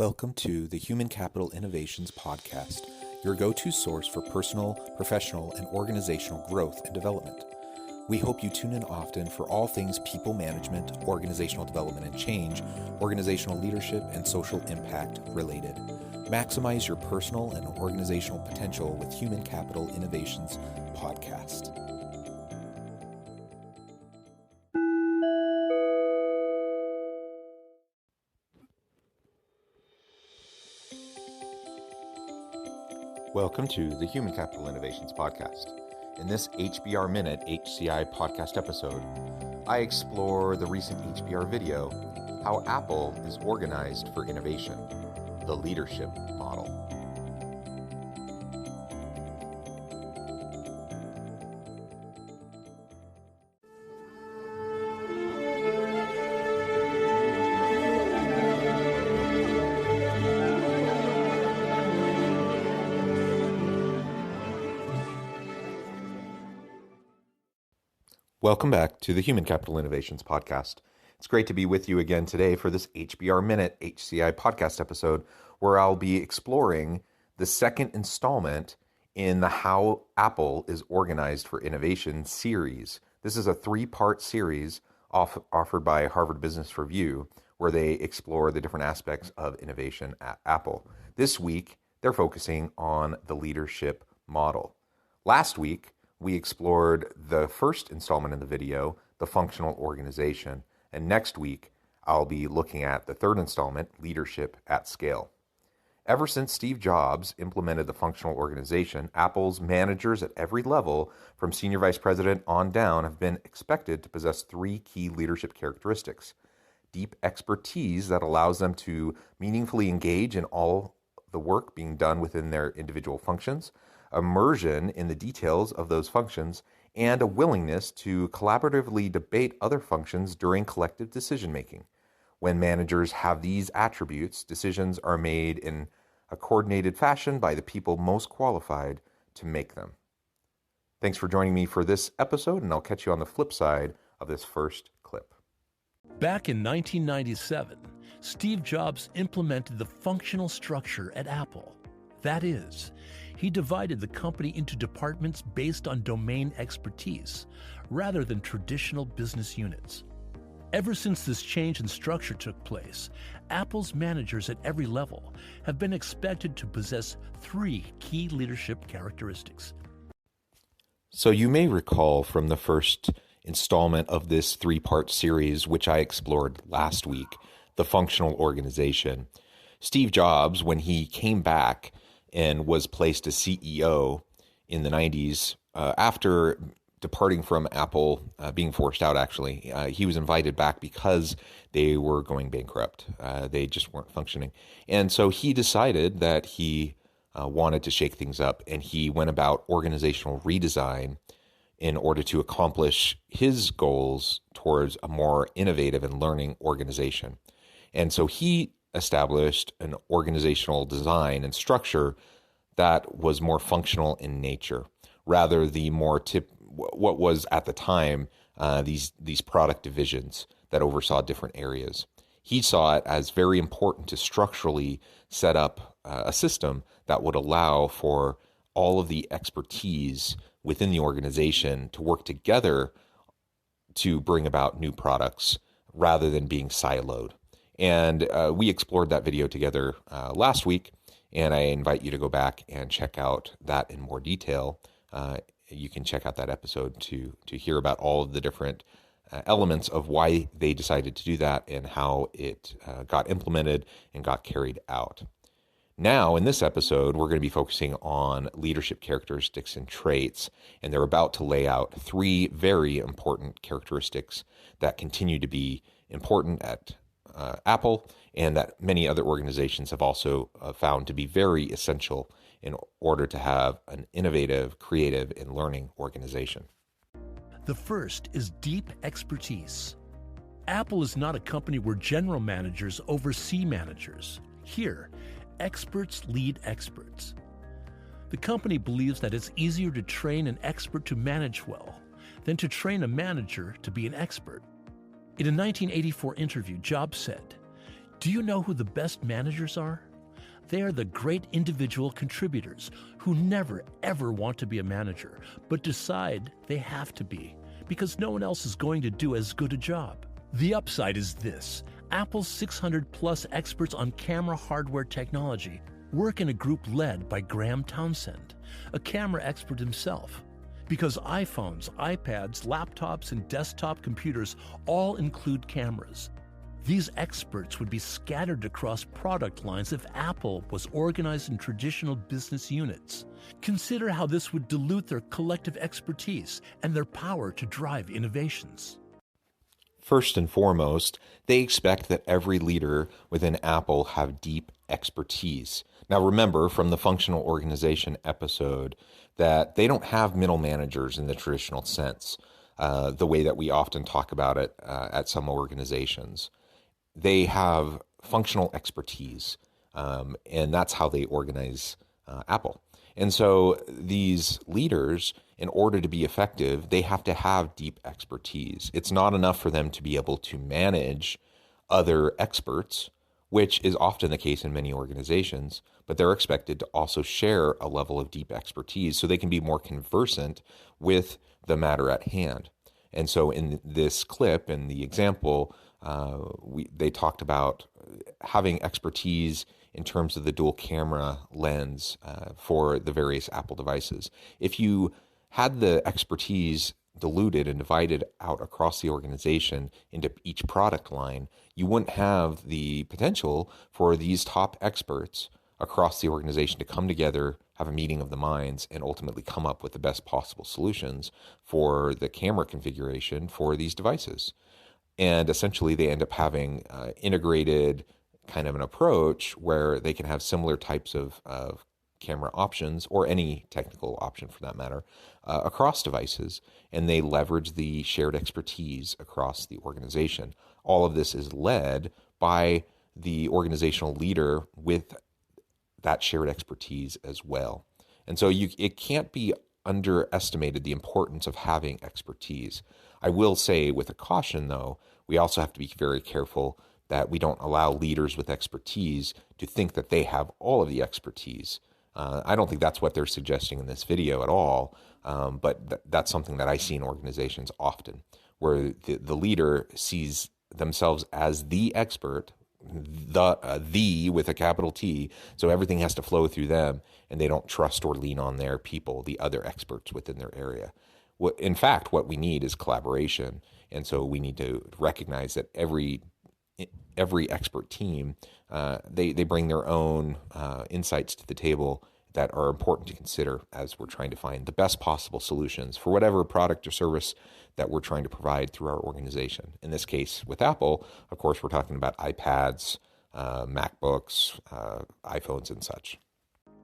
Welcome to the Human Capital Innovations Podcast, your go-to source for personal, professional, and organizational growth and development. We hope you tune in often for all things people management, organizational development and change, organizational leadership, and social impact related. Maximize your personal and organizational potential with Human Capital Innovations Podcast. Welcome to the Human Capital Innovations Podcast. In this HBR Minute HCI podcast episode, I explore the recent HBR video, How Apple is Organized for Innovation, the Leadership Model. Welcome back to the Human Capital Innovations Podcast. It's great to be with you again today for this HBR Minute HCI podcast episode, where I'll be exploring the second installment in the How Apple is Organized for Innovation series. This is a three-part series offered by Harvard Business Review, where they explore the different aspects of innovation at Apple. This week, they're focusing on the leadership model. Last week, we explored the first installment in the video, the functional organization, and next week I'll be looking at the third installment, leadership at scale. Ever since Steve Jobs implemented the functional organization, Apple's managers at every level, from senior vice president on down, have been expected to possess three key leadership characteristics: deep expertise that allows them to meaningfully engage in all the work being done within their individual functions, immersion in the details of those functions, and a willingness to collaboratively debate other functions during collective decision-making. When managers have these attributes, decisions are made in a coordinated fashion by the people most qualified to make them. Thanks for joining me for this episode, and I'll catch you on the flip side of this first clip. Back in 1997, Steve Jobs implemented the functional structure at Apple. That is, he divided the company into departments based on domain expertise, rather than traditional business units. Ever since this change in structure took place, Apple's managers at every level have been expected to possess three key leadership characteristics. So you may recall from the first installment of this three-part series, which I explored last week, the functional organization. Steve Jobs, when he came back and was placed as CEO in the 90s, after departing from Apple, being forced out actually, he was invited back because they were going bankrupt. They just weren't functioning. And so he decided that he wanted to shake things up, and he went about organizational redesign in order to accomplish his goals towards a more innovative and learning organization. And so he established an organizational design and structure that was more functional in nature, rather the more what was at the time these product divisions that oversaw different areas. He saw it as very important to structurally set up a system that would allow for all of the expertise within the organization to work together to bring about new products rather than being siloed. And we explored that video together last week, and I invite you to go back and check out that in more detail. You can check out that episode to hear about all of the different elements of why they decided to do that and how it got implemented and got carried out. Now, in this episode, we're going to be focusing on leadership characteristics and traits, and they're about to lay out three very important characteristics that continue to be important at Apple, and that many other organizations have also found to be very essential in order to have an innovative, creative, and learning organization. The first is deep expertise. Apple is not a company where general managers oversee managers. Here, experts lead experts. The company believes that it's easier to train an expert to manage well than to train a manager to be an expert. In a 1984 interview, Jobs said, Do you know who the best managers are? They are the great individual contributors who never, ever want to be a manager, but decide they have to be, because no one else is going to do as good a job. The upside is this: Apple's 600-plus experts on camera hardware technology work in a group led by Graham Townsend, a camera expert himself. Because iPhones, iPads, laptops, and desktop computers all include cameras, these experts would be scattered across product lines if Apple was organized in traditional business units. Consider how this would dilute their collective expertise and their power to drive innovations. First and foremost, they expect that every leader within Apple have deep expertise. Now remember from the functional organization episode that they don't have middle managers in the traditional sense, the way that we often talk about it at some organizations. They have functional expertise, and that's how they organize Apple. And so these leaders, in order to be effective, they have to have deep expertise. It's not enough for them to be able to manage other experts, which is often the case in many organizations, but they're expected to also share a level of deep expertise so they can be more conversant with the matter at hand. And so in this clip, in the example, they talked about having expertise in terms of the dual camera lens for the various Apple devices. If you had the expertise diluted and divided out across the organization into each product line, you wouldn't have the potential for these top experts across the organization to come together, have a meeting of the minds, and ultimately come up with the best possible solutions for the camera configuration for these devices. And essentially, they end up having integrated kind of an approach where they can have similar types of camera options, or any technical option for that matter, across devices, and they leverage the shared expertise across the organization. All of this is led by the organizational leader with that shared expertise as well. And so it can't be underestimated the importance of having expertise. I will say with a caution, though, we also have to be very careful that we don't allow leaders with expertise to think that they have all of the expertise. I don't think that's what they're suggesting in this video at all, but that's something that I see in organizations often, where the leader sees themselves as the expert, the with a capital T, so everything has to flow through them, and they don't trust or lean on their people, the other experts within their area. In fact, what we need is collaboration, and so we need to recognize that every expert team, they bring their own insights to the table that are important to consider as we're trying to find the best possible solutions for whatever product or service that we're trying to provide through our organization. In this case, with Apple, of course, we're talking about iPads, MacBooks, iPhones, and such.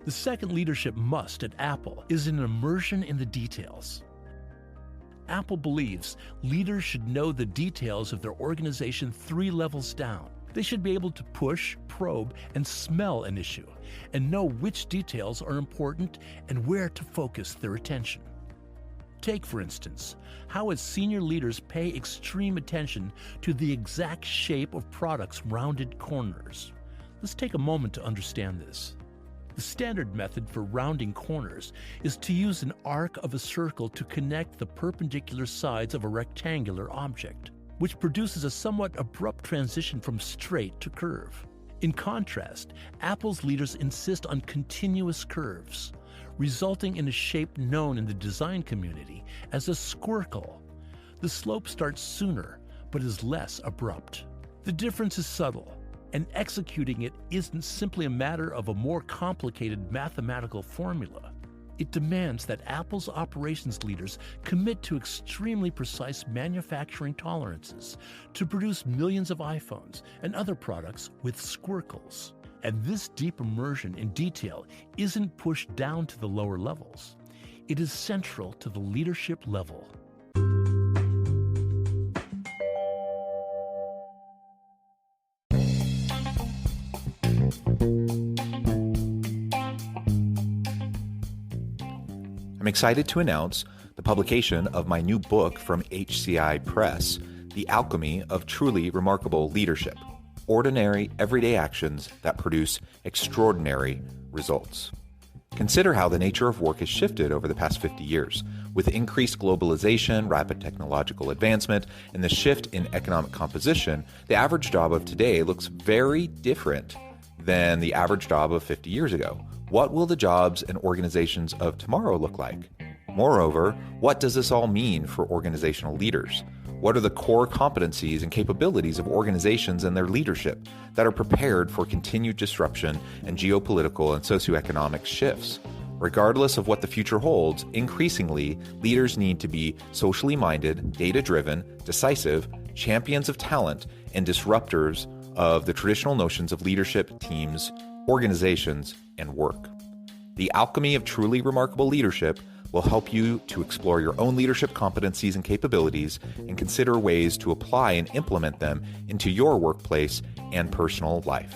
The second leadership must at Apple is an immersion in the details. Apple believes leaders should know the details of their organization 3 levels down. They should be able to push, probe, and smell an issue, and know which details are important and where to focus their attention. Take, for instance, how its senior leaders pay extreme attention to the exact shape of products' rounded corners. Let's take a moment to understand this. The standard method for rounding corners is to use an arc of a circle to connect the perpendicular sides of a rectangular object, which produces a somewhat abrupt transition from straight to curve. In contrast, Apple's leaders insist on continuous curves, resulting in a shape known in the design community as a squircle. The slope starts sooner, but is less abrupt. The difference is subtle, and executing it isn't simply a matter of a more complicated mathematical formula. It demands that Apple's operations leaders commit to extremely precise manufacturing tolerances to produce millions of iPhones and other products with squircles. And this deep immersion in detail isn't pushed down to the lower levels. It is central to the leadership level. I'm excited to announce the publication of my new book from HCI Press, The Alchemy of Truly Remarkable Leadership. ordinary, everyday actions that produce extraordinary results. Consider how the nature of work has shifted over the past 50 years. With increased globalization, rapid technological advancement, and the shift in economic composition, the average job of today looks very different than the average job of 50 years ago. What will the jobs and organizations of tomorrow look like? Moreover, what does this all mean for organizational leaders? What are the core competencies and capabilities of organizations and their leadership that are prepared for continued disruption and geopolitical and socioeconomic shifts? Regardless of what the future holds, increasingly, leaders need to be socially minded, data-driven, decisive, champions of talent, and disruptors of the traditional notions of leadership, teams, organizations, and work. The alchemy of truly remarkable leadership will help you to explore your own leadership competencies and capabilities and consider ways to apply and implement them into your workplace and personal life.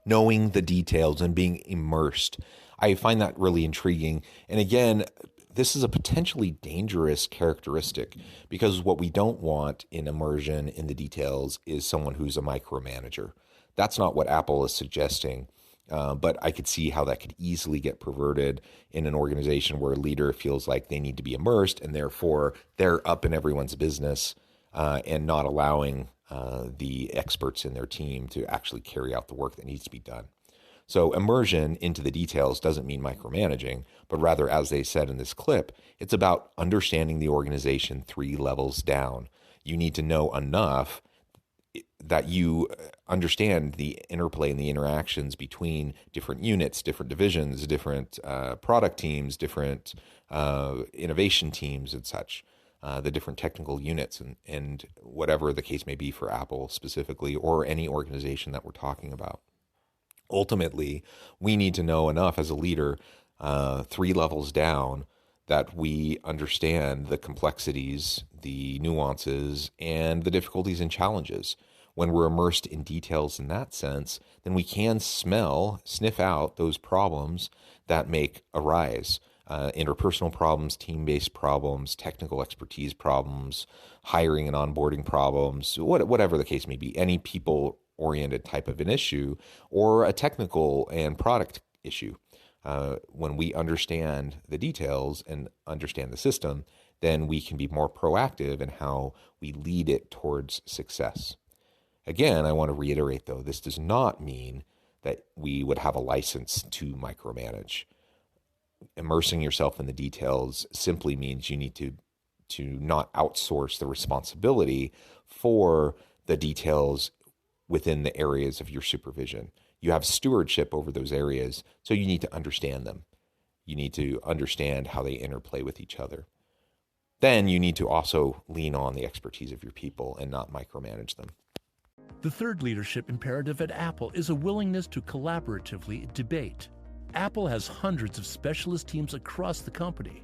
Knowing the details and being immersed, I find that really intriguing. And again, this is a potentially dangerous characteristic because what we don't want in immersion in the details is someone who's a micromanager. That's not what Apple is suggesting, but I could see how that could easily get perverted in an organization where a leader feels like they need to be immersed and therefore they're up in everyone's business and not allowing the experts in their team to actually carry out the work that needs to be done. So immersion into the details doesn't mean micromanaging, but rather, as they said in this clip, it's about understanding the organization 3 levels down. You need to know enough that you understand the interplay and the interactions between different units, different divisions, different product teams, different innovation teams and such, the different technical units and whatever the case may be for Apple specifically or any organization that we're talking about. Ultimately, we need to know enough as a leader, 3 levels down, that we understand the complexities, the nuances, and the difficulties and challenges. When we're immersed in details in that sense, then we can sniff out those problems that make arise. Interpersonal problems, team-based problems, technical expertise problems, hiring and onboarding problems, whatever the case may be, any people-oriented type of an issue or a technical and product issue. When we understand the details and understand the system, then we can be more proactive in how we lead it towards success. Again, I want to reiterate, though, this does not mean that we would have a license to micromanage. Immersing yourself in the details simply means you need to not outsource the responsibility for the details within the areas of your supervision. You have stewardship over those areas, so you need to understand them. You need to understand how they interplay with each other. Then you need to also lean on the expertise of your people and not micromanage them. The third leadership imperative at Apple is a willingness to collaboratively debate. Apple has hundreds of specialist teams across the company,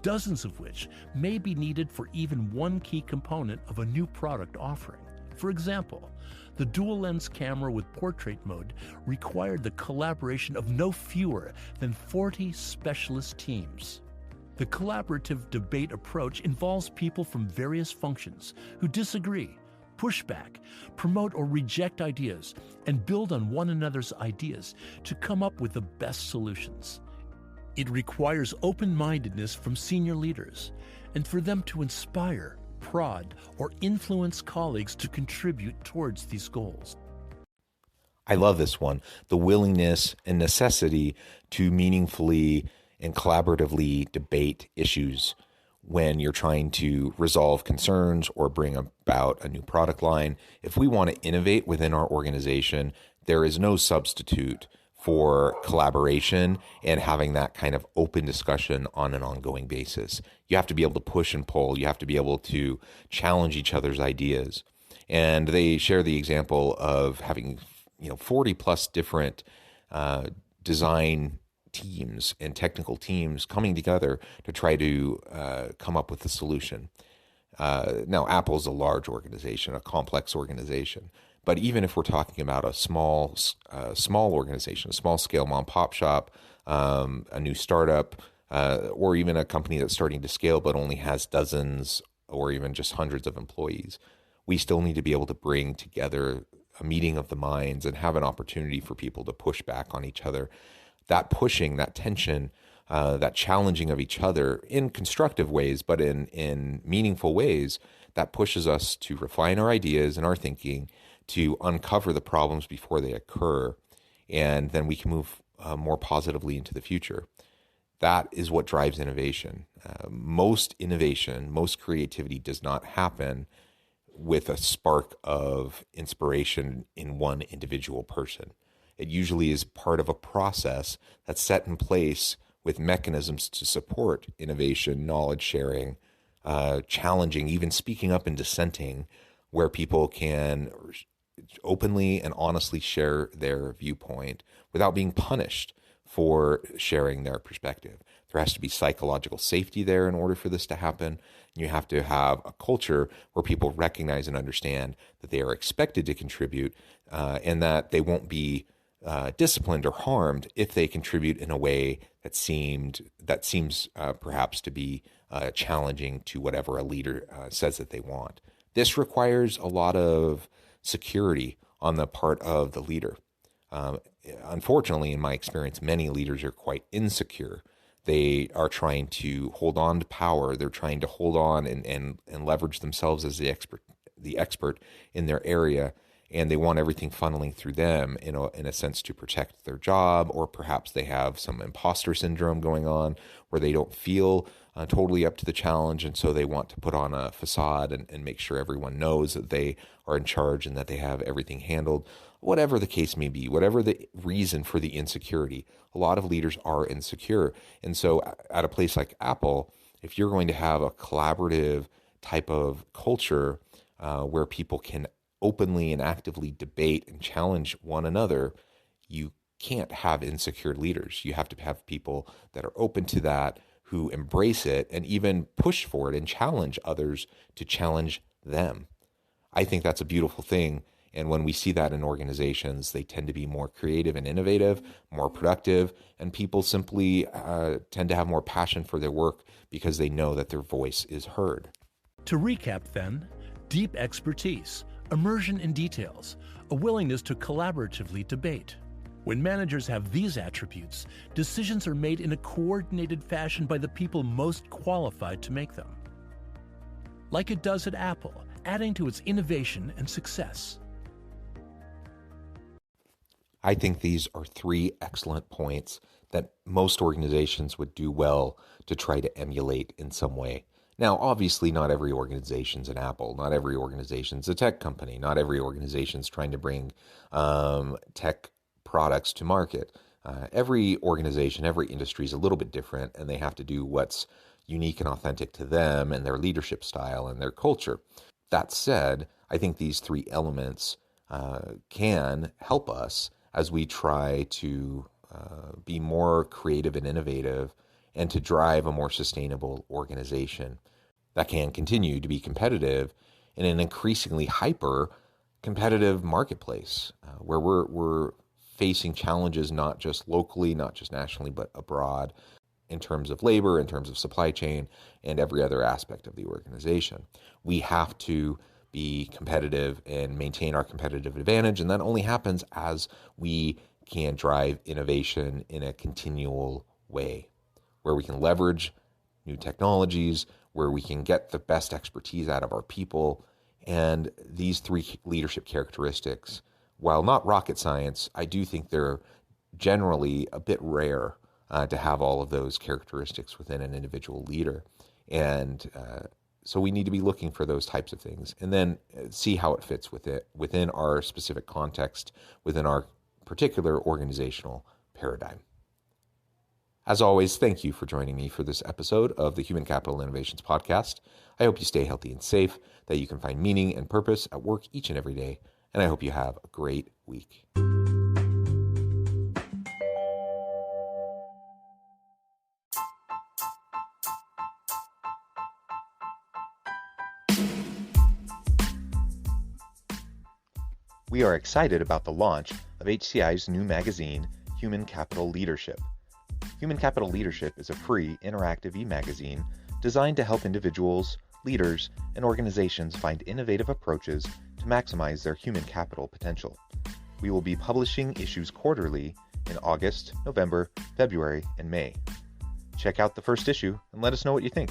dozens of which may be needed for even one key component of a new product offering. For example, the dual-lens camera with portrait mode required the collaboration of no fewer than 40 specialist teams. The collaborative debate approach involves people from various functions who disagree, push back, promote or reject ideas, and build on one another's ideas to come up with the best solutions. It requires open-mindedness from senior leaders and for them to inspire, prod, or influence colleagues to contribute towards these goals. I love this one. The willingness and necessity to meaningfully and collaboratively debate issues when you're trying to resolve concerns or bring about a new product line. If we want to innovate within our organization, there is no substitute for collaboration and having that kind of open discussion on an ongoing basis. You have to be able to push and pull. You have to be able to challenge each other's ideas. And they share the example of having 40 plus different design teams and technical teams coming together to try to come up with a solution. Now, Apple's a large organization, a complex organization, But even if we're talking about a small organization, a small scale mom pop shop, a new startup, or even a company that's starting to scale but only has dozens or even just hundreds of employees, we still need to be able to bring together a meeting of the minds and have an opportunity for people to push back on each other. That pushing, that tension, that challenging of each other in constructive ways, but in meaningful ways, that pushes us to refine our ideas and our thinking, to uncover the problems before they occur, and then we can move more positively into the future. That is what drives innovation. Most innovation, most creativity does not happen with a spark of inspiration in one individual person. It usually is part of a process that's set in place with mechanisms to support innovation, knowledge sharing, challenging, even speaking up and dissenting, where people can openly and honestly share their viewpoint without being punished for sharing their perspective. There has to be psychological safety there in order for this to happen. You have to have a culture where people recognize and understand that they are expected to contribute, and that they won't be disciplined or harmed if they contribute in a way that seems perhaps to be challenging to whatever a leader says that they want. This requires a lot of security on the part of the leader. Unfortunately, in my experience, many leaders are quite insecure. They are trying to hold on to power. They're trying to hold on and leverage themselves as the expert in their area, and they want everything funneling through them in a sense to protect their job, or perhaps they have some imposter syndrome going on where they don't feel totally up to the challenge, and so they want to put on a facade and make sure everyone knows that they are in charge and that they have everything handled. Whatever the case may be, whatever the reason for the insecurity, a lot of leaders are insecure. And so at a place like Apple, if you're going to have a collaborative type of culture where people can openly and actively debate and challenge one another, you can't have insecure leaders. You have to have people that are open to that, who embrace it and even push for it and challenge others to challenge them. I think that's a beautiful thing. And when we see that in organizations, they tend to be more creative and innovative, more productive, and people simply tend to have more passion for their work because they know that their voice is heard. To recap then, deep expertise, immersion in details, a willingness to collaboratively debate. When managers have these attributes, decisions are made in a coordinated fashion by the people most qualified to make them. Like it does at Apple, adding to its innovation and success. I think these are three excellent points that most organizations would do well to try to emulate in some way. Now, obviously, not every organization's an Apple. Not every organization's a tech company. Not every organization's trying to bring tech products to market. Every organization, every industry is a little bit different, and they have to do what's unique and authentic to them and their leadership style and their culture. That said, I think these three elements can help us as we try to be more creative and innovative and to drive a more sustainable organization that can continue to be competitive in an increasingly hyper competitive marketplace where we're facing challenges not just locally, not just nationally, but abroad in terms of labor, in terms of supply chain, and every other aspect of the organization. We have to be competitive and maintain our competitive advantage, and that only happens as we can drive innovation in a continual way, where we can leverage new technologies, where we can get the best expertise out of our people. And these three leadership characteristics, while not rocket science, I do think they're generally a bit rare to have all of those characteristics within an individual leader. And so we need to be looking for those types of things and then see how it fits within our specific context, within our particular organizational paradigm. As always, thank you for joining me for this episode of the Human Capital Innovations Podcast. I hope you stay healthy and safe, that you can find meaning and purpose at work each and every day, and I hope you have a great week. We are excited about the launch of HCI's new magazine, Human Capital Leadership. Human Capital Leadership is a free, interactive e-magazine designed to help individuals, leaders, and organizations find innovative approaches to maximize their human capital potential. We will be publishing issues quarterly in August, November, February, and May. Check out the first issue and let us know what you think.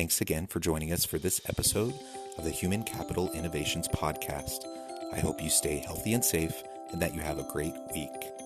Thanks again for joining us for this episode of the Human Capital Innovations Podcast. I hope you stay healthy and safe and that you have a great week.